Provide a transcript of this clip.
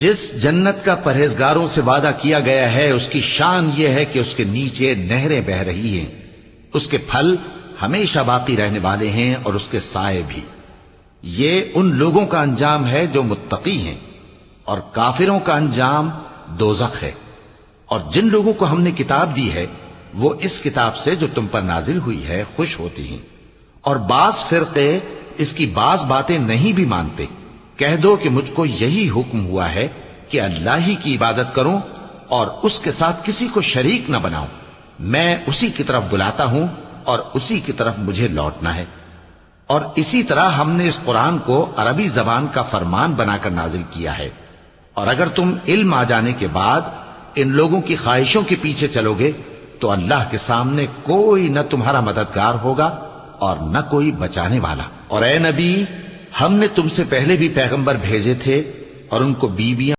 جس جنت کا پرہیزگاروں سے وعدہ کیا گیا ہے اس کی شان یہ ہے کہ اس کے نیچے نہریں بہہ رہی ہیں، اس کے پھل ہمیشہ باقی رہنے والے ہیں اور اس کے سائے بھی۔ یہ ان لوگوں کا انجام ہے جو متقی ہیں، اور کافروں کا انجام دوزخ ہے۔ اور جن لوگوں کو ہم نے کتاب دی ہے وہ اس کتاب سے جو تم پر نازل ہوئی ہے خوش ہوتی ہیں، اور بعض فرقے اس کی بعض باتیں نہیں بھی مانتے۔ کہہ دو کہ مجھ کو یہی حکم ہوا ہے کہ اللہ ہی کی عبادت کروں اور اس کے ساتھ کسی کو شریک نہ بناؤں۔ میں اسی کی طرف بلاتا ہوں اور اسی کی طرف مجھے لوٹنا ہے۔ اور اسی طرح ہم نے اس قرآن کو عربی زبان کا فرمان بنا کر نازل کیا ہے، اور اگر تم علم آ جانے کے بعد ان لوگوں کی خواہشوں کے پیچھے چلو گے تو اللہ کے سامنے کوئی نہ تمہارا مددگار ہوگا اور نہ کوئی بچانے والا۔ اور اے نبی، ہم نے تم سے پہلے بھی پیغمبر بھیجے تھے اور ان کو بیویاں